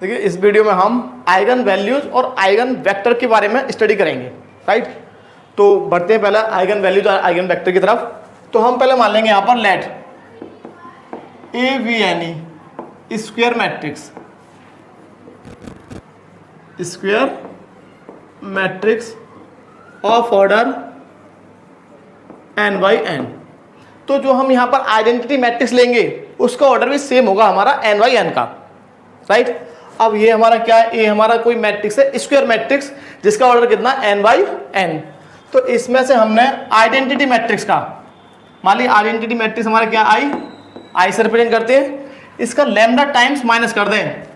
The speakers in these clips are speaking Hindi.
देखिए इस वीडियो में हम आइगन वैल्यूज और आइगन वेक्टर के बारे में स्टडी करेंगे, राइट। तो बढ़ते हैं पहले आइगन वैल्यूज और आइगन वेक्टर की तरफ। तो हम पहले मान लेंगे यहाँ पर let AVNE square matrix of order n by n। तो जो हम यहाँ पर आइडेंटिटी मैट्रिक्स लेंगे उसका ऑर्डर भी सेम होगा हमारा n बाई n का, राइट। अब ये हमारा क्या है, ये हमारा कोई मैट्रिक्स है स्क्वायर मैट्रिक्स जिसका ऑर्डर कितना n बाई n। तो इसमें से हमने आइडेंटिटी मैट्रिक्स का, मान ली आइडेंटिटी मैट्रिक्स हमारा क्या आई से रिप्रेजेंट करते हैं, इसका लैम्डा टाइम्स माइनस कर दें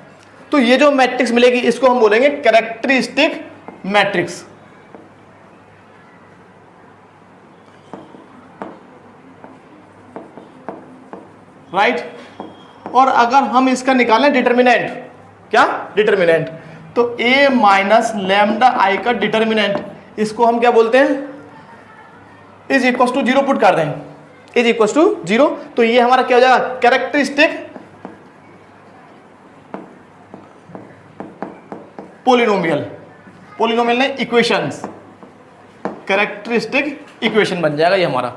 तो ये जो मैट्रिक्स मिलेगी इसको हम बोलेंगे कैरेक्टरिस्टिक मैट्रिक्स, राइट। और अगर हम इसका निकालें डिटर्मिनेंट, क्या डिटर्मिनेंट, तो a माइनस लैम्डा आई का डिटर्मिनेंट, इसको हम क्या बोलते हैं, इज इक्वल टू 0 पुट कर दें, इज इक्वल टू 0। तो ये हमारा क्या हो जाएगा, कैरेक्टरिस्टिक पोलिनोमियल ने इक्वेशंस, कैरेक्टरिस्टिक इक्वेशन बन जाएगा ये हमारा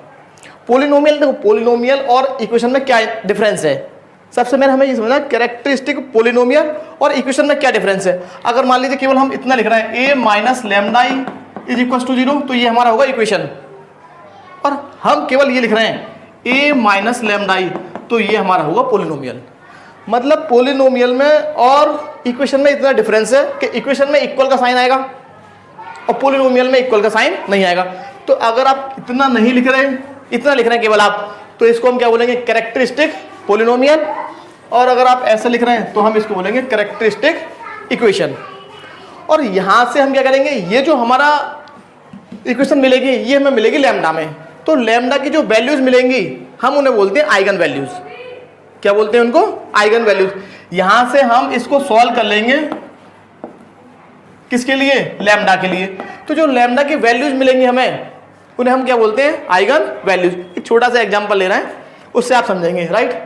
पोलिनोमियल। देखो पोलिनोमियल और इक्वेशन में क्या डिफरेंस है, सबसे पहले हमें ये समझना कैरेक्टरिस्टिक पोलिनोमियल और इक्वेशन में क्या डिफरेंस है। अगर मान लीजिए केवल हम इतना लिख रहे हैं a minus lambda I is equal to 0, तो ये हमारा होगा इक्वेशन। और हम केवल ये लिख रहे हैं a माइनस लैम्डा आई, तो ये हमारा होगा पोलिनोमियल। मतलब पोलिनोमियल में और इक्वेशन में इतना डिफरेंस है कि इक्वेशन में इक्वल का साइन आएगा और पोलिनोमियल में इक्वल का साइन नहीं आएगा। तो अगर आप इतना नहीं लिख रहे हैं, इतना लिख रहे हैं केवल आप, तो इसको हम क्या बोलेंगे, कैरेक्टरिस्टिक पोलिनोमियल। और अगर आप ऐसा लिख रहे हैं तो हम इसको बोलेंगे कैरेक्टरिस्टिक इक्वेशन। और यहाँ से हम क्या करेंगे, ये जो हमारा इक्वेशन मिलेगी ये हमें मिलेगी लैम्डा में, तो लैम्डा की जो वैल्यूज मिलेंगी हम उन्हें बोलते हैं आइगन वैल्यूज। क्या बोलते हैं उनको, आइगन वैल्यूज। यहाँ से हम इसको सॉल्व कर लेंगे, किसके लिए, लैम्डा के लिए। तो जो लैम्डा की वैल्यूज मिलेंगी हमें उन्हें हम क्या बोलते हैं, आइगन वैल्यूज। एक छोटा सा एग्जांपल ले रहे हैं उससे आप समझेंगे, राइट।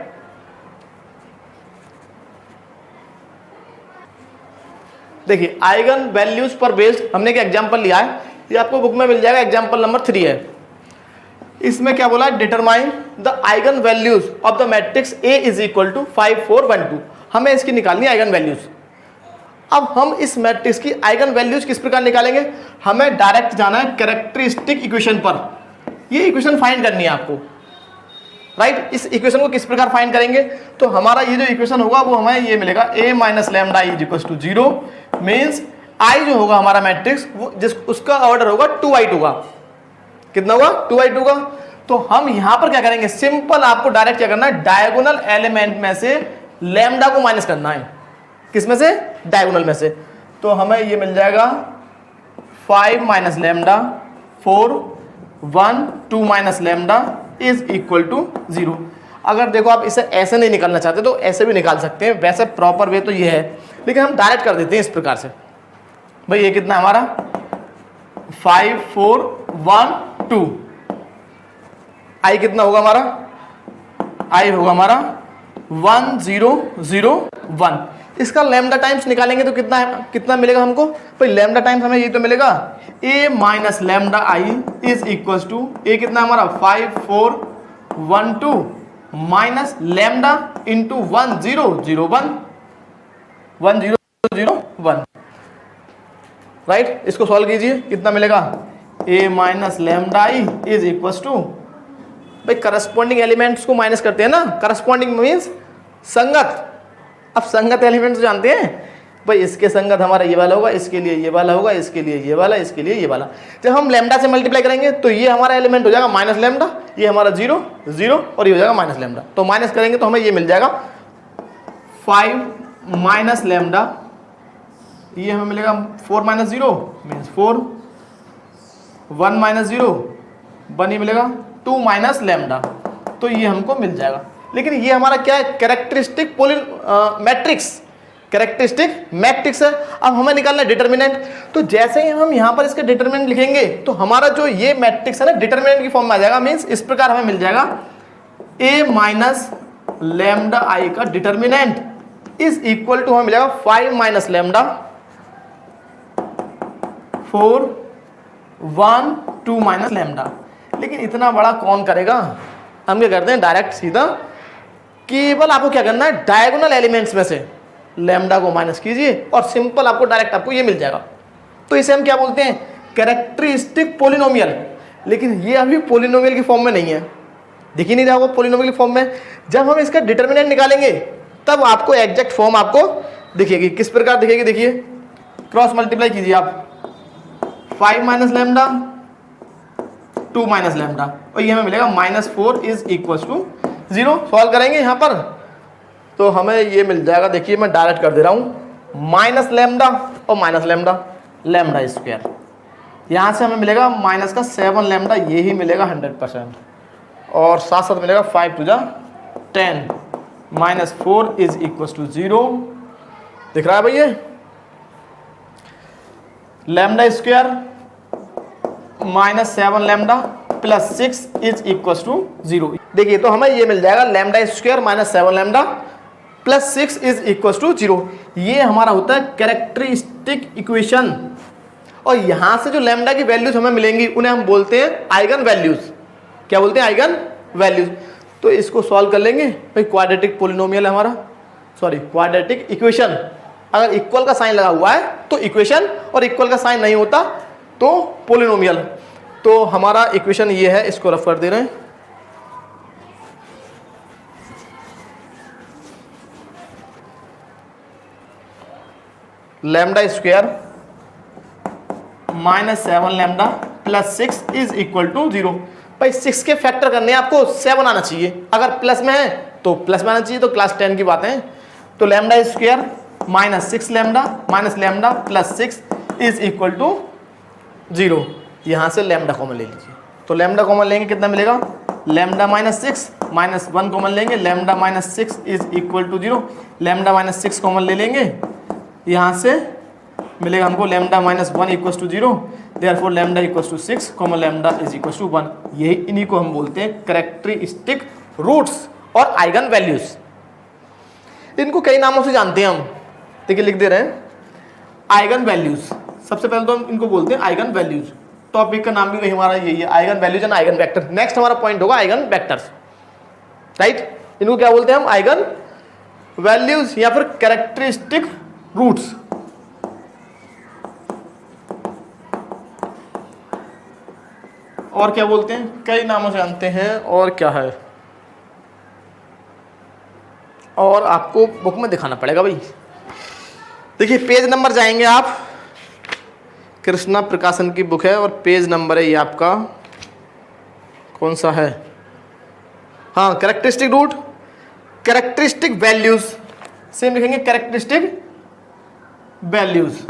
देखिए आइगन वैल्यूज पर बेस्ड हमने क्या एग्जांपल लिया है, ये आपको बुक में मिल जाएगा, एग्जांपल नंबर 3 है। इसमें क्या बोला है, determine the eigen values of the matrix A is equal to 5 4 1 2। हमें इसकी निकालनी है आइगन वैल्यूज। अब हम इस मैट्रिक्स की आइगन वैल्यूज किस प्रकार निकालेंगे, हमें डायरेक्ट जाना है कैरेक्टरिस्टिक इक्वेशन पर। ये इक्वेशन फाइंड करनी है आपको, राइट। इस इक्वेशन को किस प्रकार फाइंड करेंगे, तो हमारा ये जो इक्वेशन होगा वो हमें ये मिलेगा a minus lambda is equal to 0, means I जो होगा हमारा मैट्रिक्स वो उसका ऑर्डर होगा 2×2 का। कितना होगा, 2×2 का। तो हम यहां पर क्या करेंगे, सिंपल आपको डायरेक्ट क्या करना है, डायगोनल एलिमेंट में से लैम्डा को माइनस करना है। किसमें से, डायगोनल में से। तो हमें ये मिल जाएगा 5 minus lambda 4 1 2 minus lambda is equal to 0। अगर देखो आप इसे ऐसे नहीं निकालना चाहते तो ऐसे भी निकाल सकते हैं, वैसे प्रॉपर वे तो ये है, लेकिन हम डायरेक्ट कर देते हैं इस प्रकार से। भाई ये कितना हमारा 5 4 1 2, आई कितना होगा हमारा, आई होगा हमारा 1 0 0 1। इसका लैम्डा टाइम्स निकालेंगे तो कितना है, कितना मिलेगा हमको, भाई लैम्डा टाइम्स हमें ये तो मिलेगा a minus lambda I is equal to, A कितना हमारा 5 4 1 2 माइनस लैम्डा इंटू 1 0 0 1 1 0 0 1, राइट। इसको सॉल्व कीजिए, कितना मिलेगा, a minus lambda I is equal to, भाई करस्पॉन्डिंग एलिमेंट्स को माइनस करते हैं ना, करस्पॉन्डिंग मीन्स संगत। अब संगत एलिमेंट्स जानते हैं, भाई इसके संगत हमारा ये वाला होगा, इसके लिए ये वाला होगा, इसके लिए ये वाला, इसके लिए ये वाला। जब हम लैम्डा से मल्टीप्लाई करेंगे तो ये हमारा एलिमेंट हो जाएगा माइनस लैम्डा, ये हमारा 0 0 और ये हो जाएगा माइनस लैम्डा। तो माइनस करेंगे तो हमें ये मिल जाएगा 5 माइनस लैम्डा, ये हमें मिलेगा 4 माइनस 0 मीन्स 4 1 माइनस 0 1 ही मिलेगा 2 माइनस लैम्डा, तो ये हमको मिल जाएगा। लेकिन ये हमारा क्या है, कैरेक्टरिस्टिक मैट्रिक्स, कैरेक्टरिस्टिक मैट्रिक्स है। अब हमें निकालना है डिटर्मिनेंट। तो जैसे ही हम यहाँ पर इसके डिटर्मिनेंट लिखेंगे तो हमारा जो ये मैट्रिक्स है ना डिटर्मिनेंट की फॉर्म में आ जाएगा, मीन्स इस प्रकार हमें मिल जाएगा a माइनस लैम्डा आई का डिटर्मिनेंट इज इक्वल टू हमें मिलेगा 5 माइनस लैम्डा 4 1 2 माइनस लैम्डा। लेकिन इतना बड़ा कौन करेगा? हम क्या करते हैं डायरेक्ट सीधा, केवल आपको क्या करना है डायगोनल एलिमेंट्स में से लैम्डा को माइनस कीजिए और सिंपल आपको डायरेक्ट आपको ये मिल जाएगा। तो इसे हम क्या बोलते हैं? Characteristic polynomial. लेकिन ये अभी पोलिनोमियल की फॉर्म में नहीं है, दिख ही नहीं रहा होगा पोलिनोमियल की फॉर्म में। जब हम इसका डिटर्मिनेंट निकालेंगे तब आपको एग्जैक्ट फॉर्म आपको दिखेगी। किस प्रकार दिखेगी? देखिए, क्रॉस मल्टीप्लाई कीजिए आप, 5 माइनस लैम्डा 2 माइनस लैम्डा, और ये हमें मिलेगा -4 इज इक्वल टू 0। सॉल्व करेंगे यहाँ पर तो हमें ये मिल जाएगा। देखिए मैं डायरेक्ट कर दे रहा हूँ, माइनस लैम्डा और माइनस लैम्डा, लैम्डा स्क्वायर। यहाँ से हमें मिलेगा माइनस का 7 लैम्डा, ये ही मिलेगा 100%, और साथ साथ मिलेगा 5 टू जा 10 -4 इज इक्वल टू 0। दिख रहा है भैया? Lambda square -7 lambda plus 6 is equal to 0। देखिए तो हमें ये मिल जाएगा lambda square -7 lambda plus 6 is equal to 0। ये हमारा होता है कैरेक्टरिस्टिक इक्वेशन। और यहाँ से जो लैम्डा की वैल्यूज हमें मिलेंगी उन्हें हम बोलते हैं आइगन वैल्यूज। क्या बोलते हैं? Eigen values. तो इसको सॉल्व कर लेंगे भाई। क्वाड्रेटिक पोलिनोमियल है हमारा, सॉरी क्वाड्रेटिक इक्वेशन। अगर इक्वल का साइन लगा हुआ है तो इक्वेशन, और इक्वल का साइन नहीं होता तो पोलिनोमियल। तो हमारा इक्वेशन ये है, इसको रफ कर दे रहे हैं। Lambda square -7 lambda plus 6 is equal to 0। भाई 6 के फैक्टर करने हैं आपको 7 आना चाहिए, अगर प्लस में है तो प्लस में आना चाहिए, तो क्लास 10 की बात है। तो lambda square -6 lambda minus lambda plus 6 is equal to 0। यहाँ से लैम्डा कॉमन ले लीजिए, तो लैम्डा कॉमन लेंगे कितना मिलेगा? लैम्डा -6 -1 कॉमन लेंगे, lambda -6 is equal to 0। Lambda -6 common ले लेंगे, यहाँ से मिलेगा हमको lambda -1 equal to 0। Therefore lambda equal to 6 common lambda is equal to 1। यही इन्हीं को हम बोलते हैं कैरेक्टरिस्टिक रूट्स और आइगन वैल्यूज। इनको कई नामों से जानते हैं हम, देखिए लिख दे रहे हैं। आइगन वैल्यूज, सबसे पहले तो हम इनको बोलते हैं आइगन वैल्यूज। टॉपिक का नाम भी वही हमारा यही है, eigen values and eigen vector. Next हमारा पॉइंट होगा आइगन वेक्टर्स, राइट। इनको क्या बोलते हैं हम? आइगन वैल्यूज या फिर कैरेक्टरिस्टिक रूट्स। और क्या बोलते हैं? कई नामों से जानते हैं। और क्या है? और आपको बुक में दिखाना पड़ेगा भाई। देखिए पेज नंबर जाएंगे आप, कृष्णा प्रकाशन की बुक है और पेज नंबर है ये आपका कौन सा है? हाँ, characteristic root, characteristic values, same लिखेंगे कैरेक्टरिस्टिक वैल्यूज।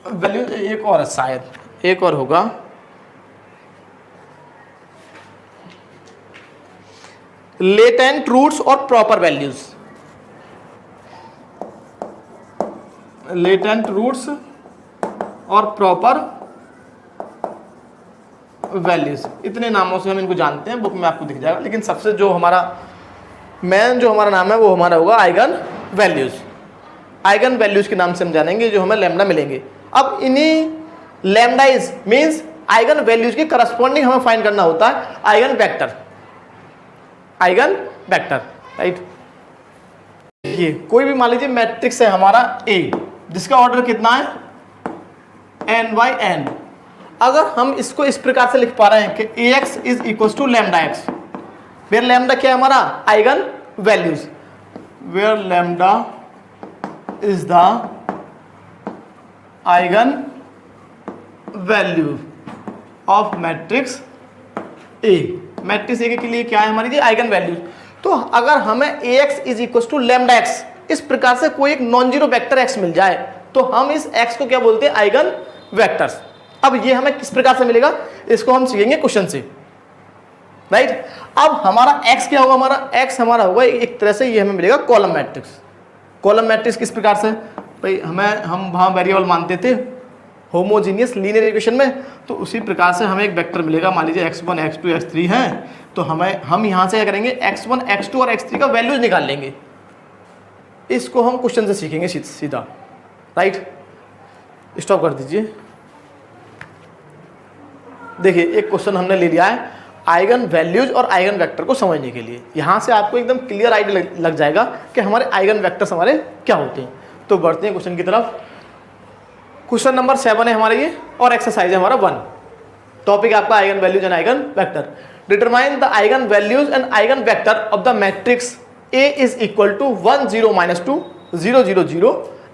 वैल्यू एक और है शायद, एक और होगा, लेटेंट रूट्स और प्रॉपर वैल्यूज। लेटेंट रूट्स और प्रॉपर वैल्यूज, इतने नामों से हम इनको जानते हैं, बुक में आपको दिख जाएगा। लेकिन सबसे जो हमारा मेन जो हमारा नाम है वो हमारा होगा आइगन वैल्यूज। आइगन वैल्यूज के नाम से हम जानेंगे जो हमें लैम्डा मिलेंगे। अब इन्हीं लैम्डाइज मीन्स आइगन वैल्यूज के करस्पॉन्डिंग हमें फाइंड करना होता है eigen vector. Eigen vector, right. ये कोई भी मान लीजिए मैट्रिक्स है हमारा A, जिसका ऑर्डर कितना है? n by n। अगर हम इसको इस प्रकार से लिख पा रहे हैं कि ax is equal to lambda x, where lambda क्या है हमारा? Eigenvalues. Where lambda is the eigenvalue of matrix A। Matrix A के लिए क्या है हमारी? Eigenvalues. तो अगर हमें ax is equal to lambda x इस प्रकार से कोई एक नॉन जीरो वेक्टर x मिल जाए तो हम इस x को क्या बोलते हैं? Eigenvectors. अब ये हमें किस प्रकार से मिलेगा इसको हम सीखेंगे क्वेश्चन से, राइट। अब हमारा x क्या होगा? हमारा x हमारा होगा एक तरह से ये हमें मिलेगा कॉलम मैट्रिक्स। कॉलम मैट्रिक्स किस प्रकार से? भाई हम वहाँ वेरिएबल मानते थे होमोजीनियस लीनियर इक्वेशन में। तो उसी प्रकार से हमें एक वेक्टर मिलेगा, मान लीजिए x1 x2 x3 है, तो हम यहाँ से क्या करेंगे, x1 x2 और x3 का वैल्यूज निकाल लेंगे। इसको हम क्वेश्चन से सीखेंगे सीधा, राइट। स्टॉप कर दीजिए। देखिए एक क्वेश्चन हमने ले लिया है आइगन वैल्यूज और आइगन वेक्टर को समझने के लिए। यहाँ से आपको एकदम क्लियर आइडिया लग जाएगा कि हमारे आइगन वेक्टर्स हमारे क्या होते हैं। तो बढ़ते हैं क्वेश्चन की तरफ। क्वेश्चन नंबर 7 है हमारे ये, और एक्सरसाइज है हमारा 1। टॉपिक आपका eigen values and eigen vector. Determine the eigen values and eigen vector of the matrix A is equal to 1 0 -2 0 0 0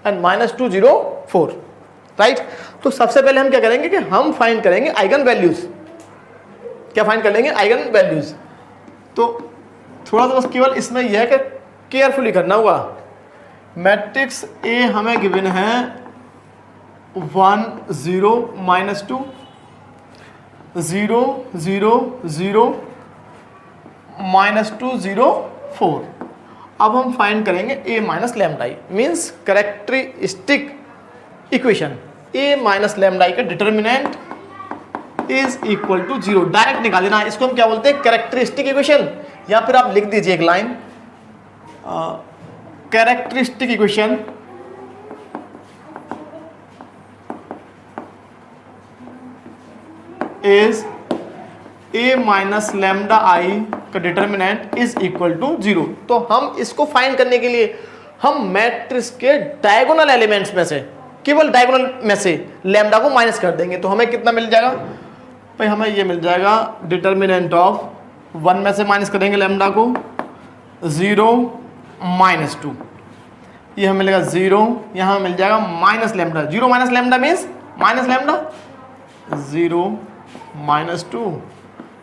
and -2 0 4, right. तो सबसे पहले हम क्या करेंगे कि हम फाइंड करेंगे आइगन वैल्यूज। क्या फाइंड कर लेंगे, आइगन वैल्यूज। तो थोड़ा सा बस केवल इसमें यह है कि केयरफुली करना होगा। मैट्रिक्स ए हमें गिवन है 1 0 -2 0 0 0 -2 0 4। अब हम फाइंड करेंगे a minus lambda I, means characteristic equation. a minus lambda I का determinant is equal to 0। Direct निकाल लेना, इसको हम क्या बोलते हैं, कैरेक्टरिस्टिक इक्वेशन। या फिर आप लिख दीजिए एक line, characteristic equation is a minus lambda I का डिटर्मिनेंट इज इक्वल टू 0। तो हम इसको फाइंड करने के लिए हम मैट्रिक्स के डायगोनल एलिमेंट्स में से, केवल डायगोनल में से लैम्डा को माइनस कर देंगे। तो हमें कितना मिल जाएगा भाई, हमें ये मिल जाएगा डिटर्मिनेंट ऑफ 1 में से माइनस करेंगे लैम्डा को 0 -2, ये हमें मिलेगा 0, यहाँ मिल जाएगा minus lambda. 0 minus lambda means minus lambda, 0 -2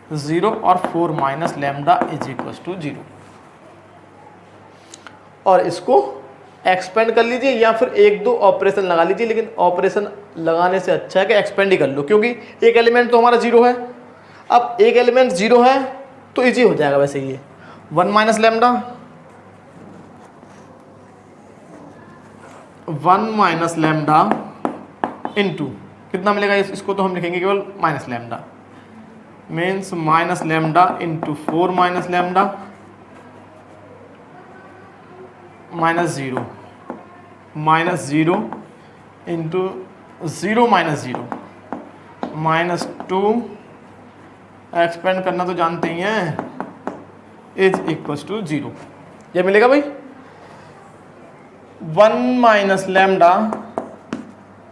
0 और 4 minus lambda is equal to 0। और इसको एक्सपेंड कर लीजिए या फिर 1-2 ऑपरेशन लगा लीजिए, लेकिन ऑपरेशन लगाने से अच्छा है कि एक्सपेंड ही कर लो, क्योंकि एक एलिमेंट तो हमारा 0 है। अब एक एलिमेंट 0 है तो इजी हो जाएगा वैसे ये 1 minus lambda 1 minus lambda into कितना मिलेगा, इसको तो हम लिखेंगे केवल minus lambda, means minus lambda into 4 minus lambda -0 -0 into 0 -0 -2 expand करना तो जानते ही हैं, इज इक्वल टू 0। ये मिलेगा भाई 1 माइनस लैम्डा,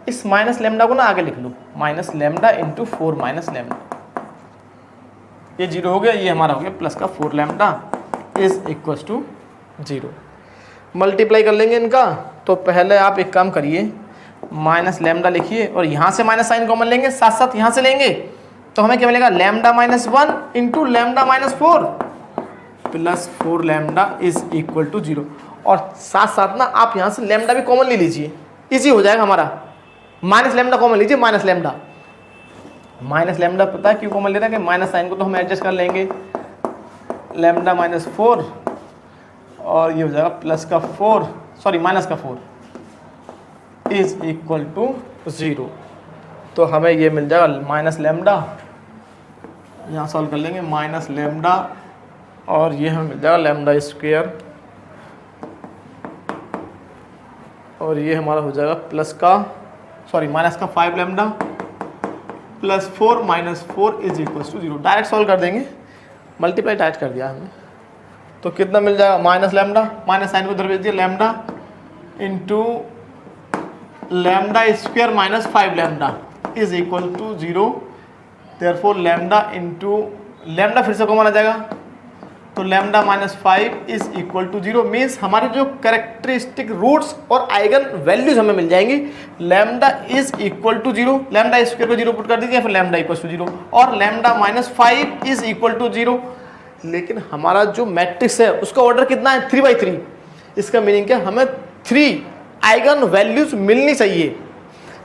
इस माइनस लैम्डा को ना आगे लिख लो, minus lambda into 4 minus lambda, ये 0 हो गया, ये हमारा हो गया प्लस का 4 lambda is equal to 0। Multiply कर लेंगे इनका। तो पहले आप एक काम करिए, माइनस लैम्डा लिखिए और यहाँ से माइनस साइन कॉमन लेंगे, साथ साथ यहाँ से लेंगे, तो हमें क्या मिलेगा, lambda -1 into lambda -4 plus 4 lambda is equal to 0। और साथ साथ ना आप यहाँ से लैम्डा भी कॉमन ले लीजिए, इजी हो जाएगा हमारा। माइनस लैम्डा कॉमन लीजिए, माइनस लैम्डा पता है क्यों कॉमन ले रहा है कि माइनस साइन को तो हम एडजस्ट कर लेंगे, लैम्डा -4 और ये हो जाएगा प्लस का 4, सॉरी माइनस का 4 इज इक्वल टू 0। तो हमें ये मिल जाएगा माइनस लैम्डा, यहाँ सॉल्व कर लेंगे, माइनस लैम्डा और ये हमें मिल जाएगा लैम्डा स्क्वायर, और ये हमारा हो जाएगा प्लस का, सॉरी माइनस का 5 lambda plus 4 minus 4 is equal to 0। Direct solve कर देंगे, मल्टीप्लाई डायरेक्ट कर दिया हमने। तो कितना मिल जाएगा, माइनस लैम्डा, माइनस साइन को इधर भेज दिया, lambda into lambda square minus 5 lambda is equal to 0। Therefore lambda into lambda फिर से कॉमन आ जाएगा, तो lambda -5 is equal to 0। Means हमारे जो कैरेक्टरिस्टिक रूट्स और आइगन वैल्यूज हमें मिल जाएंगी। Lambda is equal to 0, lambda square को 0 पुट कर दीजिए, फिर लैम्डा इक्वल टू 0 और लैम्डा -5 इज इक्वल टू 0। लेकिन हमारा जो मैट्रिक्स है उसका ऑर्डर कितना है, 3/3। इसका मीनिंग क्या, हमें 3 आइगन वैल्यूज मिलनी चाहिए।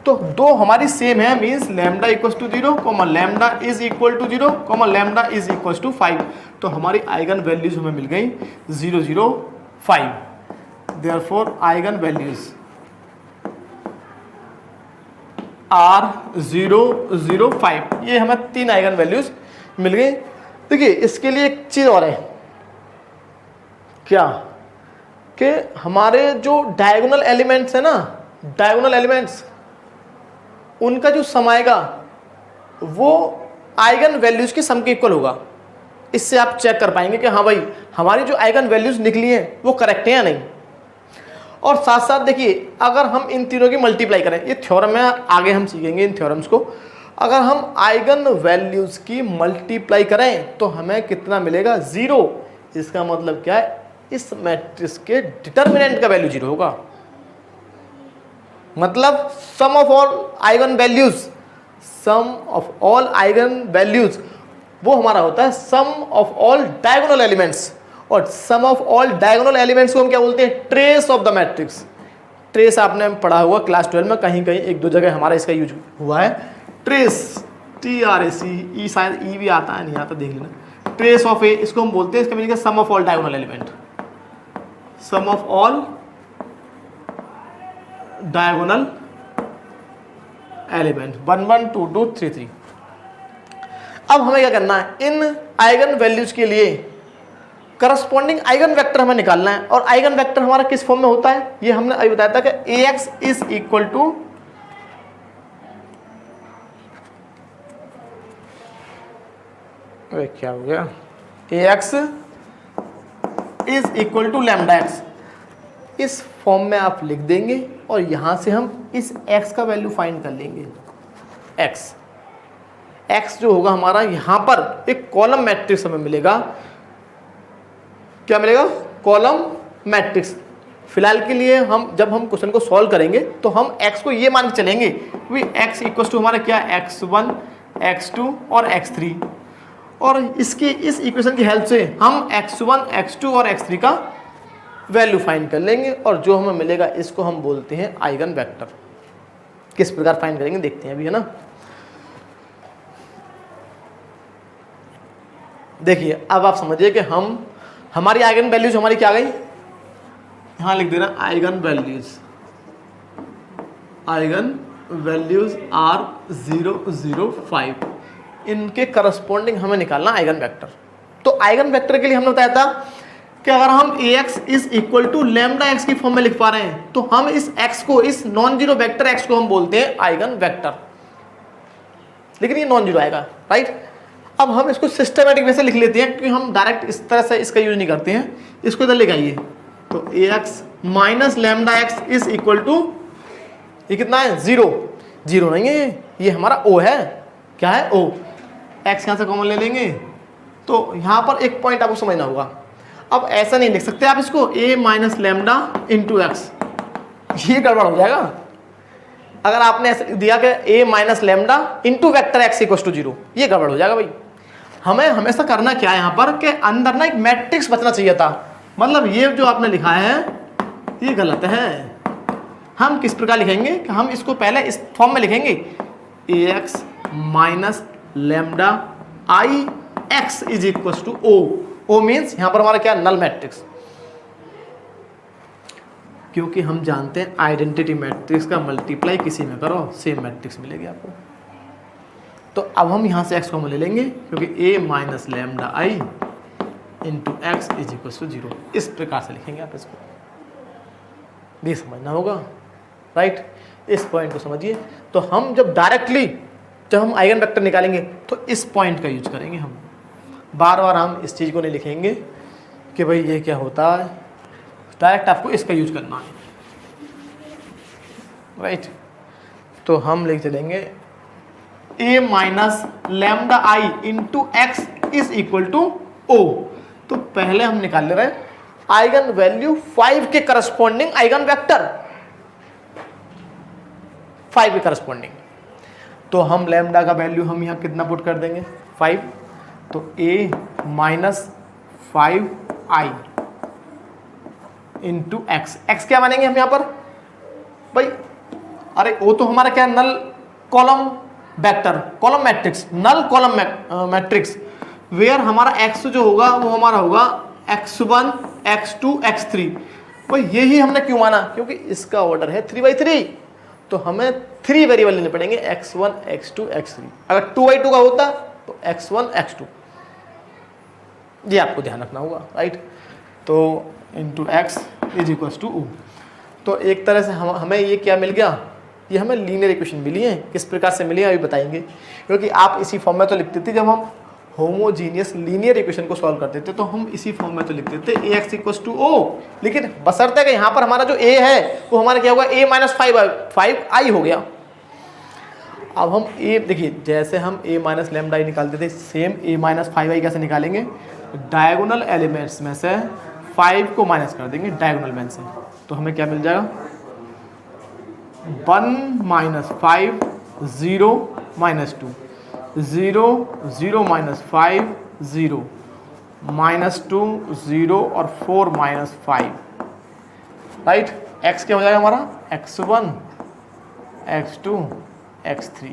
तो दो हमारी सेम है, means lambda equal to 0, lambda is equal to 0, lambda is equal to 5। तो हमारी आइगन वैल्यूज हमें मिल गई 0 0 5। देयरफॉर आइगन वैल्यूज R005, ये हमें 3 आइगन वैल्यूज मिल गई। देखिए इसके लिए एक चीज और है, क्या कि हमारे जो डायगोनल एलिमेंट्स है ना, डायगोनल एलिमेंट्स, उनका जो सम आएगा वो आइगन वैल्यूज के सम के इक्वल होगा। इससे आप चेक कर पाएंगे कि हाँ भाई हमारी जो आइगन वैल्यूज निकली हैं वो करेक्ट है या नहीं। और साथ साथ देखिए अगर हम इन तीनों की मल्टीप्लाई करें, ये थ्योरम है, आगे हम सीखेंगे इन थ्योरम्स को, अगर हम आइगन वैल्यूज की मल्टीप्लाई करें तो हमें कितना मिलेगा? 0। इसका मतलब क्या है? इस मैट्रिक्स के डिटर्मिनेंट का वैल्यू 0 होगा। मतलब sum of all eigen values, sum of all eigen values वो हमारा होता है sum of all diagonal elements. और sum of all diagonal elements को हम क्या बोलते हैं? Trace of the matrix. Trace आपने पढ़ा हुआ क्लास 12 में, कहीं कहीं एक दो जगह हमारा इसका यूज हुआ है। ट्रेस, TRAC, ई शायद ई भी आता है, नहीं आता देख लेना। ट्रेस ऑफ ए, इसको हम बोलते हैं, इसका मीनिंग है sum of all diagonal element, sum of all diagonal element 1 1 2 2 3 3। अब हमें क्या करना है? इन आइगन वैल्यूज के लिए करस्पॉन्डिंग आइगन वेक्टर हमें निकालना है। और आइगन वेक्टर हमारा किस फॉर्म में होता है? ये हमने अभी बताया था कि AX इज इक्वल टू क्या हो गया? AX is equal to lambda x. इस फॉर्म में आप लिख देंगे और यहां से हम इस x का वैल्यू फाइंड कर लेंगे। x जो होगा हमारा, यहां पर एक कॉलम मैट्रिक्स हमें मिलेगा। क्या मिलेगा? Column matrix. फिलहाल के लिए हम जब हम क्वेश्चन को सॉल्व करेंगे तो हम x को ये मान के चलेंगे कि x इक्वल टू हमारा क्या? x1, x2 और x3। और इसकी इस इक्वेशन की हेल्प से हम x1, x2 और x3 का वैल्यू फाइंड कर लेंगे और जो हमें मिलेगा इसको हम बोलते हैं आइगन वेक्टर। किस प्रकार फाइंड करेंगे देखते हैं अभी, है ना। देखिए अब आप समझिए कि हम हमारी आइगन वैल्यूज हमारी क्या गई, यहां लिख देना eigen values. Eigen values R005, इनके करस्पॉन्डिंग हमें निकालना आइगन वेक्टर। तो आइगन वेक्टर के लिए हमने बताया था कि अगर हम AX is equal to lambda x की फॉर्म में लिख पा रहे हैं तो हम इस x को, इस नॉन जीरो वेक्टर x को हम बोलते हैं आइगन वेक्टर। लेकिन ये नॉन जीरो आएगा, राइट। अब हम इसको सिस्टमेटिक वे से लिख लेते हैं क्योंकि हम डायरेक्ट इस तरह से इसका यूज नहीं करते हैं। इसको इधर लेके आइए तो AX minus lambda x is equal to, ये कितना है? 0। 0 नहीं है ये हमारा O है। क्या है? O। x यहां से कॉमन ले लेंगे तो यहां पर एक पॉइंट आपको समझना होगा। अब ऐसा नहीं लिख सकते आप इसको a minus lambda into x, ये गड़बड़ हो जाएगा। अगर आपने ऐसे दिया कि a minus lambda into vector x equal to 0, ये गड़बड़ हो जाएगा भाई। हमें हमेशा करना क्या है यहाँ पर कि अंदर ना एक मैट्रिक्स बचना चाहिए था। मतलब ये जो आपने लिखा है ये गलत है। हम किस प्रकार लिखेंगे कि हम इसको पहले इस फॉर्म में लिखेंगे ax minus lambda I x is equal to O means यहां पर हमारा क्या? Null matrix. क्योंकि हम जानते हैं आइडेंटिटी मैट्रिक्स का मल्टीप्लाई किसी में करो सेम मैट्रिक्स मिलेगी आपको। तो अब हम यहां से x को ले लेंगे क्योंकि a minus lambda I into x is equal to 0। इस प्रकार से लिखेंगे आप इसको, भी समझना होगा, राइट। इस पॉइंट को समझिए। तो हम जब हम आइगन वेक्टर निकालेंगे तो इस पॉइंट का यूज करेंगे। हम बार बार हम इस चीज़ को नहीं लिखेंगे कि भाई ये क्या होता है, डायरेक्ट आपको इसका यूज करना है, राइट। तो हम लिख चलेंगे a minus lambda I into x is equal to O। तो पहले हम निकाल ले रहे हैं आइगन वैल्यू 5 के करस्पॉन्डिंग आइगन वेक्टर, 5 के करस्पॉन्डिंग। तो हम लैम्डा का वैल्यू हम यहाँ कितना पुट कर देंगे? 5। तो a minus 5i into x. X क्या मानेंगे हम यहाँ पर भाई? अरे वो तो हमारा क्या? Null column vector, column matrix, null column matrix, where हमारा x जो होगा वो हमारा होगा x1, x2, x3। भाई यही हमने क्यों माना? क्योंकि इसका ऑर्डर है 3 by 3। तो हमें 3 वेरिएबल लेने पड़ेंगे, x1, x2, x3। अगर 2x2 का होता तो x1, x2, ये आपको ध्यान रखना होगा, राइट। तो into x is equal to O. तो एक तरह से हमें ये क्या मिल गया, ये हमें लीनियर इक्वेशन मिली है। किस प्रकार से मिली है अभी बताएंगे, क्योंकि आप इसी फॉर्म में तो लिखते थे जब हम होमोजीनियस लीनियर इक्वेशन को सॉल्व करते थे, तो हम इसी फॉर्म में तो लिखते थे ax इक्वल्स टू ओ। लेकिन बशर्ते कि यहाँ पर हमारा जो a है वो हमारा क्या होगा, a माइनस 5i हो गया। अब हम a देखिए, जैसे हम a माइनस लैम्डा i निकालते थे, सेम a माइनस 5i कैसे निकालेंगे, डायगोनल एलिमेंट्स में से 5 को माइनस कर देंगे डायगोनल में से, तो हमें क्या मिल जाएगा, 1 माइनस 5 0 माइनस 2 0 0 माइनस 5 0 माइनस 2 0 और 4 माइनस 5, राइट। x क्या हो जाएगा हमारा, x1 x2 x3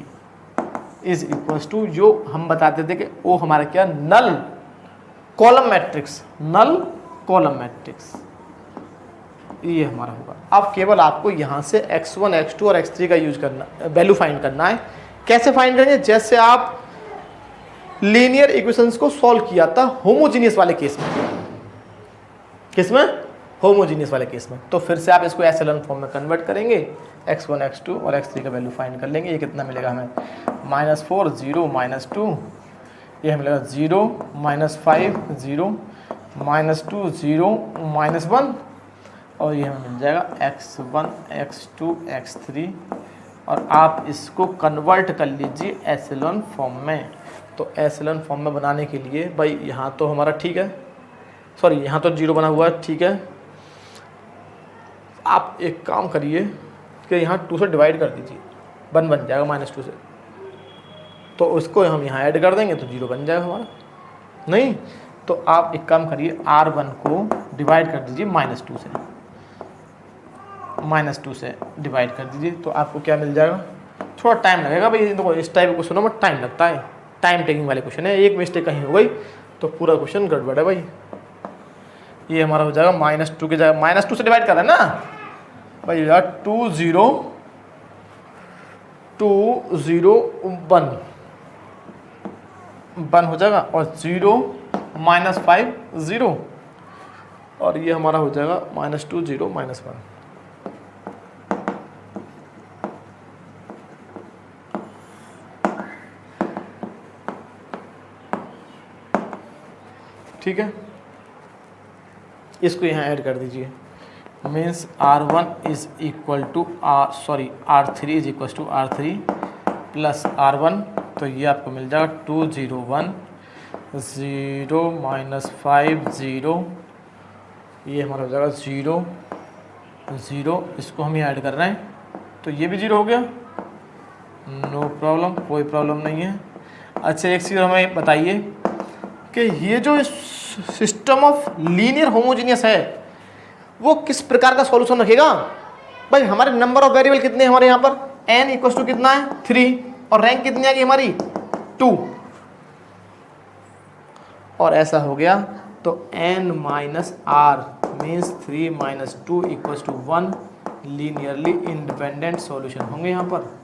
is equals to, जो हम बताते थे कि वो हमारा क्या, null column matrix, null column matrix, ये हमारा होगा। अब केवल आपको यहाँ से x1 x2 और x3 का यूज करना, वैल्यू फाइंड करना है। कैसे फाइंड करेंगे, जैसे आप लीनियर इक्वेशंस को सॉल्व किया था होमोजीनियस वाले केस में। किसमें, होमोजीनियस वाले केस में। तो फिर से आप इसको एशेलन फॉर्म में कन्वर्ट करेंगे, x1 x2 और x3 का वैल्यू फाइंड कर लेंगे। ये कितना मिलेगा हमें, -4 0 -2, ये हमें मिलेगा 0 -5 0 -2 0 -1, और ये हमें मिल जाएगा x1 x2 x3। और आप इसको कन्वर्ट कर लीजिए एशेलन फॉर्म में। तो एशेलन फॉर्म में बनाने के लिए भाई यहाँ तो हमारा ठीक है, सॉरी यहाँ तो 0 बना हुआ है, ठीक है। आप एक काम करिए कि यहाँ 2 से डिवाइड कर दीजिए, 1 बन जाएगा -2 से, तो उसको हम यहाँ ऐड कर देंगे तो 0 बन जाएगा हमारा। नहीं तो आप एक काम करिए, R1 को डिवाइड कर दीजिए -2 से, -2 से डिवाइड कर दीजिए, तो आपको क्या मिल जाएगा। थोड़ा टाइम लगेगा भाई, देखो इस टाइप के क्वेश्चनों में टाइम लगता है, टाइम टेकिंग वाले क्वेश्चन है। एक मिस्टेक कहीं हो गई तो पूरा क्वेश्चन गड़बड़ है भाई। ये हमारा हो जाएगा -2 के जगह, -2 से डिवाइड कर रहे हैं ना भाई, 2 0 2 0 1 हो जाएगा, और 0 -5 0, और ये हमारा हो जाएगा -2 0 -1। ठीक है, इसको यहाँ ऐड कर दीजिए, means R1 is equal to R3 is equal to R3 plus R1, तो ये आपको मिल जाएगा 2 0 1 0 -5 0, ये हमारा हो जाएगा 0 0, इसको हम यहाँ ऐड कर रहे हैं तो ये भी 0 हो गया, नो प्रॉब्लम, कोई प्रॉब्लम नहीं है। अच्छा एक चीज़ हमें बताइए कि ये जो सिस्टम ऑफ लीनियर होमोजीनियस है वो किस प्रकार का सॉल्यूशन रखेगा। भाई हमारे नंबर ऑफ वेरिएबल कितने हैं हमारे यहाँ पर, n इक्वल टू कितना है 3, और रैंक कितनी आ गई हमारी 2, और ऐसा हो गया तो n minus r means 3 minus 2 equal to 1 linearly independent solution होंगे। यहाँ पर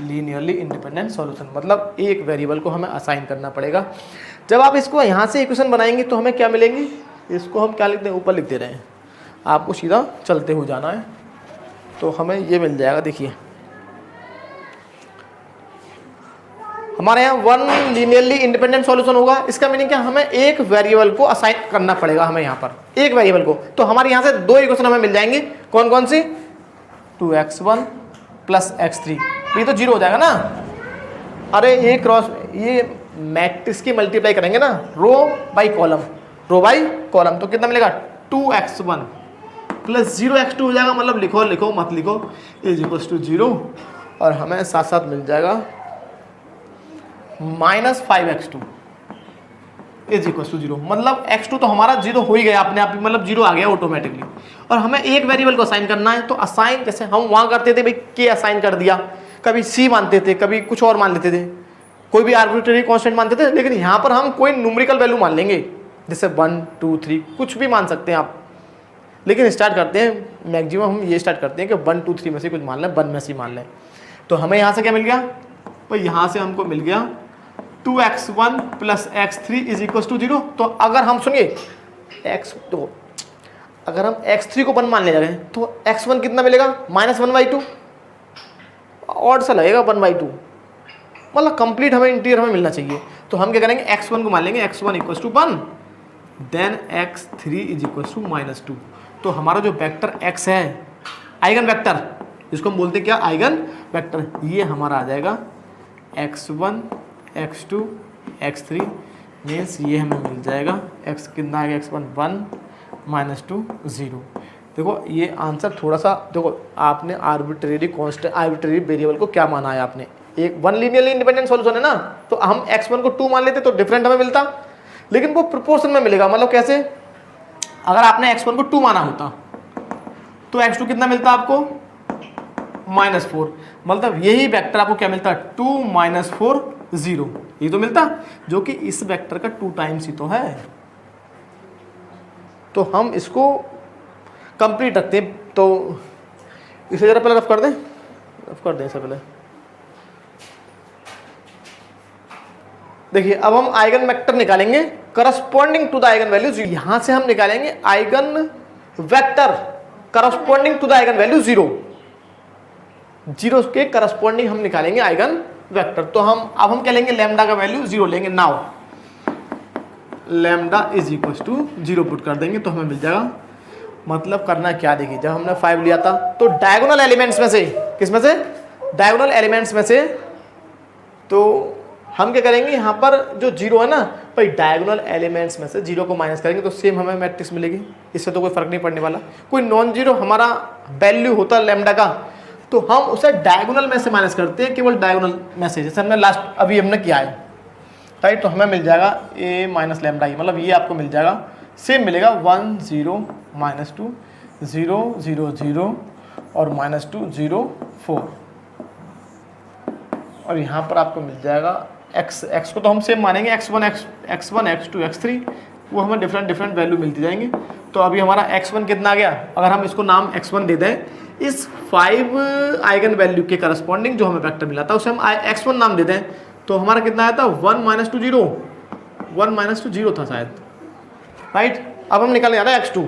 लीनियरली इंडिपेंडेंट सॉल्यूशन मतलब एक वेरिएबल को हमें असाइन करना पड़ेगा। जब आप इसको यहाँ से इक्वेशन बनाएंगे तो हमें क्या मिलेंगी, इसको हम क्या लिखते हैं, ऊपर लिख दे रहे हैं, आपको सीधा चलते हुए जाना है, तो हमें ये मिल जाएगा। देखिए हमारे यहाँ 1 लीनियरली इंडिपेंडेंट सॉल्यूशन होगा, इसका मीनिंग क्या, हमें एक वेरिएबल को असाइन करना पड़ेगा, हमें यहाँ पर एक वेरिएबल को। तो हमारे यहाँ से 2 इक्वेशन हमें मिल जाएंगे, कौन कौन सी, 2x1 प्लस x3, ये तो 0 हो जाएगा ना। अरे ये क्रॉस, ये मैट्रिक्स की मल्टीप्लाई करेंगे ना, row by column, row by column, तो कितना मिलेगा 2x1 प्लस 0x2 हो जाएगा, मतलब लिखो लिखो मत लिखो, इज इक्वल्स टू 0, और हमें साथ साथ मिल जाएगा -5x2 इज इक्वल्स टू 0, मतलब x2 तो हमारा 0 हो ही गया अपने आप ही, मतलब 0 आ गया ऑटोमेटिकली। और हमें एक वेरिएबल को असाइन करना है, तो असाइन जैसे हम वहाँ करते थे भाई, के असाइन कर दिया, कभी c मानते थे, कभी कुछ और मान लेते थे, कोई भी आर्बिट्रेरी कांस्टेंट मानते थे, लेकिन यहाँ पर हम कोई न्यूमेरिकल वैल्यू मान लेंगे, जैसे 1 2 3 कुछ भी मान सकते हैं आप, लेकिन स्टार्ट करते हैं मैक्सिमम हम ये स्टार्ट करते हैं कि 1 2 3 में से कुछ मान लें, 1 में से मान लें। तो हमें यहाँ से क्या मिल गया भाई, यहाँ से हमको मिल गया 2x1 + x3 = 0। तो अगर हम सुनिए तो अगर हम x3 को 1 मान ले जाए तो x1 कितना मिलेगा, -1/2। और सा लगेगा 1/2, मतलब कंप्लीट हमें इंटीरियर हमें मिलना चाहिए। तो हम क्या करेंगे, x1 को मान लेंगे x1 = 1, देन x3 = -2। तो हमारा जो वेक्टर x है, आइगन वेक्टर, इसको हम बोलते हैं क्या, आइगन वेक्टर, ये हमारा आ जाएगा x1 x2 x3, मीन्स ये हमें मिल जाएगा x कितना आएगा, x1 1 -2 0। देखो ये आंसर थोड़ा सा, देखो आपने आर्बिट्रेरी कांस्टेंट आर्बिट्रेरी वेरिएबल को क्या माना है आपने, एक 1 लीनियरली इंडिपेंडेंट सॉल्यूशन है ना, तो हम x1 को 2 मान लेते तो डिफरेंट हमें मिलता, लेकिन वो प्रोपोर्शन में मिलेगा। मतलब कैसे, अगर आपने x1 को 2 माना होता तो x2 कितना मिलता आपको, -4। मतलब यही वेक्टर आपको क्या मिलता, 2 -4 0, ये तो मिलता, जो कि इस वेक्टर का 2 टाइम्स ही तो है। तो हम इसको कंप्लीट रखते हैं। तो इसे जरा पहले रफ कर दें इसे पहले। देखिए अब हम आइगन वेक्टर निकालेंगे corresponding to the eigen values. यहां से हम निकालेंगे eigenvector corresponding to the eigenvalue 0 के करस्पॉन्डिंग हम निकालेंगे आइगन वेक्टर। तो हम क्या लेंगे, लैम्डा का वैल्यू 0 लेंगे। नाउ लैम्डा = 0 पुट कर देंगे तो हमें मिल जाएगा। मतलब करना क्या, देखिए जब हमने 5 लिया था तो डायगोनल एलिमेंट्स में से, किसमें से, डायगोनल एलिमेंट्स में से, तो हम क्या करेंगे, यहाँ पर जो 0 है ना भाई, डायगोनल एलिमेंट्स में से 0 को माइनस करेंगे तो सेम हमें मैट्रिक्स मिलेगी, इससे तो कोई फर्क नहीं पड़ने वाला। कोई नॉन जीरो हमारा वैल्यू होता है लैम्डा का, तो हम उसे डायगोनल में से माइनस करते हैं, केवल डायगोनल में से, जैसे हमने लास्ट अभी हमने किया है, राइट। तो हमें मिल जाएगा a - लैम्डा ही, मतलब ये आपको मिल जाएगा, सेम मिलेगा 1 0 -2 0 0 0 और -2 0 4। और यहाँ पर आपको मिल जाएगा x को तो हम सेम मानेंगे, x1 x2 x3, वो हमें डिफरेंट वैल्यू मिलती जाएंगे। तो अभी हमारा x1 कितना आ गया, अगर हम इसको नाम x1 दे दें, इस 5 आइगन वैल्यू के करस्पॉन्डिंग जो हमें वेक्टर मिला था उसे हम x1 नाम दे दें, तो हमारा कितना आया था, 1 - 2 0, 1 - 2 0 था शायद, राइट। अब हम निकालने जा रहे हैं x2,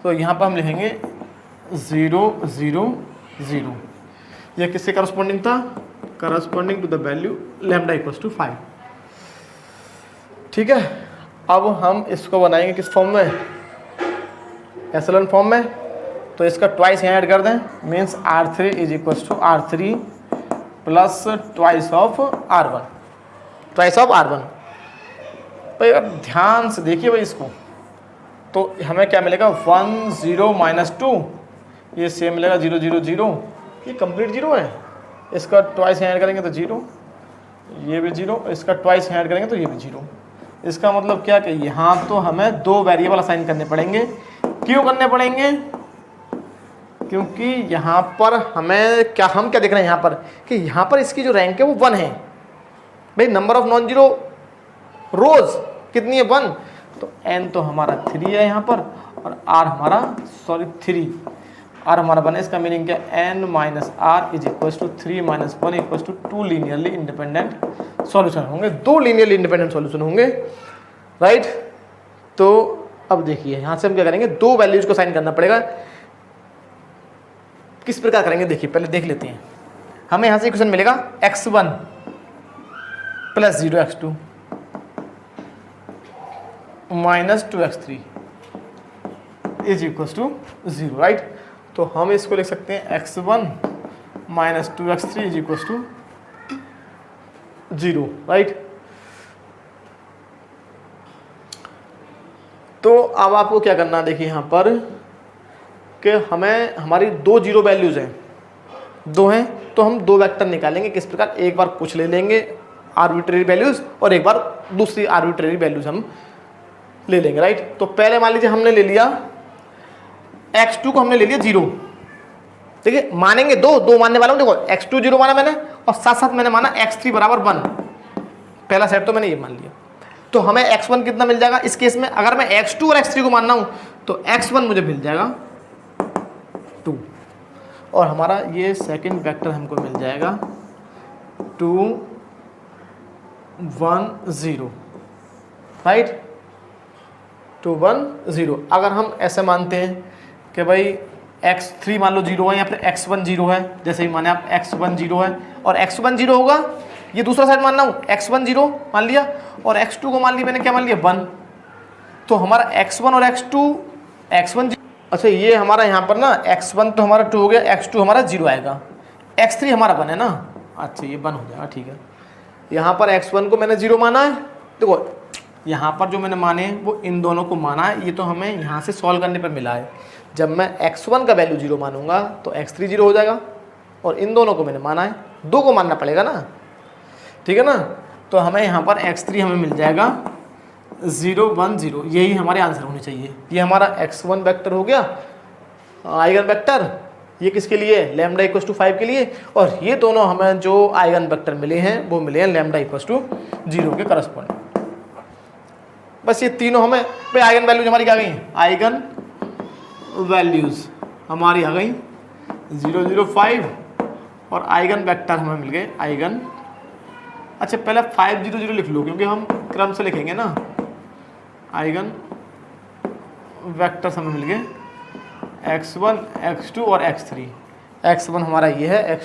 तो यहाँ पर हम लिखेंगे 0 0 0, यह किससे करस्पॉन्डिंग था, corresponding to the value lambda = 5। ठीक है, अब हम इसको बनाएंगे किस फॉर्म में, एसलन फॉर्म में। तो इसका ट्वाइस यहाँ ऐड कर दें, means R3 = R3 plus twice of R1, twice of R1। भाई अब ध्यान से देखिए भाई इसको, तो हमें क्या मिलेगा, 1 0 -2, ये सेम मिलेगा 0 0 0, ये कंप्लीट 0 है। इसका ट्वाइस यहाँ ऐड करेंगे तो 0, ये भी 0, इसका ट्वाइस यहाँ ऐड करेंगे तो ये भी 0। इसका मतलब क्या कि यहाँ तो हमें 2 वेरिएबल असाइन करने पड़ेंगे। क्यों करने पड़ेंगे, क्योंकि यहाँ पर हमें क्या, हम क्या देख रहे हैं यहाँ पर, कि यहाँ पर इसकी जो रैंक है वो 1 है। भाई नंबर ऑफ नॉन जीरो रोज कितनी है, 1, तो n तो हमारा 3 है यहाँ पर, और r हमारा 3, r हमारा 1 है। इसका मीनिंग क्या, n - r = 3 - 1 = 2 linearly independent solution होंगे, 2 लीनियरली इंडिपेंडेंट सॉल्यूशन होंगे, राइट। तो अब देखिए यहाँ से हम क्या करेंगे, 2 वैल्यूज को साइन करना पड़ेगा। किस प्रकार करेंगे, देखिए पहले देख लेते हैं। हमें यहाँ से इक्वेशन मिलेगा x1 + 0x2 - 2x3 = 0, राइट। तो हम इसको लिख सकते हैं x1 - 2x3 = 0, राइट। तो अब आपको क्या करना है, देखिए यहाँ पर कि हमें हमारी 2 जीरो वैल्यूज़ हैं, 2 हैं, तो हम 2 वेक्टर निकालेंगे। किस प्रकार, एक बार कुछ ले लेंगे आर्बिट्रेरी वैल्यूज़ और एक बार दूसरी आर्बिट्रेरी वैल्यूज़ हम ले लेंगे, राइट। तो पहले मान लीजिए हमने ले लिया x2 को, हमने ले लिया 0। देखिए मानेंगे 2 मानने वाला हूँ, देखो x2 0 माना मैंने, और साथ साथ मैंने माना x3 = 1। पहला सेट तो मैंने ये मान लिया। तो हमें x1 कितना मिल जाएगा इस केस में, अगर मैं x2 और x3 को मानना हूँ तो x1 मुझे मिल जाएगा 2 और हमारा ये सेकंड वेक्टर हमको मिल जाएगा 2 1 0, राइट। 2 1 0। अगर हम ऐसे मानते हैं कि भाई x3 मान लो 0 है या फिर x1 0 है, जैसे ही माने आप x1 0 है और x1 0 होगा, ये दूसरा साइड मानना हूँ x1 0 मान लिया और x2 को मान लिया मैंने, क्या मान लिया 1, तो हमारा x1 और x1 अच्छा ये हमारा यहाँ पर ना x1 तो हमारा 2 हो गया, x2 हमारा 0 आएगा, x3 हमारा 1 है ना, अच्छा ये 1 हो जाएगा, ठीक है। यहाँ पर x1 को मैंने 0 माना है, देखो यहाँ पर जो मैंने माने वो इन दोनों को माना है, ये तो हमें यहाँ से सॉल्व करने पर मिला है। जब मैं x1 का वैल्यू 0 मानूंगा तो x3 0 हो जाएगा और इन दोनों को मैंने माना है, 2 को मानना पड़ेगा ना, ठीक है ना। तो हमें यहाँ पर x3 हमें मिल जाएगा 0 1 0, यही हमारे आंसर होने चाहिए। ये हमारा x1 वेक्टर हो गया आइगन वेक्टर, ये किसके लिए, लैम्डा इक्वल्स टू 5 के लिए, और ये दोनों हमें जो आइगन वेक्टर मिले हैं वो मिले हैं लैम्डा इक्वल्स टू 0 के करस्पॉन्डिंग। बस ये तीनों हमें भाई आइगन वैल्यूज हमारी क्या गई, आइगन वैल्यूज हमारी आ गई 0 0 5 और आइगन वेक्टर हमें मिल गए आइगन, अच्छा पहले 5 0 0 लिख लो क्योंकि हम क्रम से लिखेंगे ना। आइगन वेक्टर्स हमें मिल गए x1 x2 और x3। x1 हमारा ये है,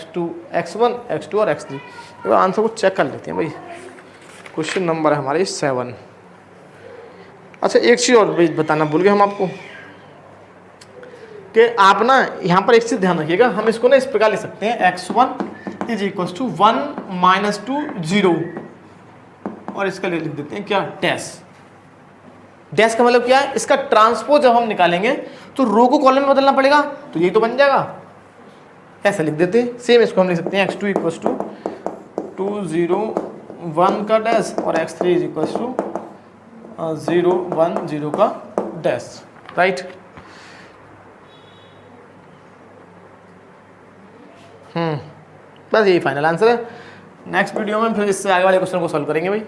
x1 x2 और x3। तो आंसर को चेक कर लेते हैं भाई। क्वेश्चन नंबर है हमारे 7। अच्छा एक चीज़ और बताना भूल गए हम आपको कि आप ना यहाँ पर एक चीज़ ध्यान रखिएगा, हम इसको ना इस प्रकार लिख सकते हैं x1 इज इक्वल टू 1 - 2 0 और इसका लिख देते हैं क्या, डैश। डैश का मतलब क्या है, इसका ट्रांसपोज जब हम निकालेंगे तो रो को कॉलम में बदलना पड़ेगा, तो यही तो बन जाएगा, ऐसा लिख देते हैं। सेम इसको हम लिख सकते हैं x2 इक्वल टू 2 0 1 का डैश और x3 इज इक्वल टू 0 1 0 का डैश, राइट। बस यही फाइनल आंसर है। नेक्स्ट वीडियो में फिर इससे आगे वाले क्वेश्चन को सॉल्व करेंगे भाई।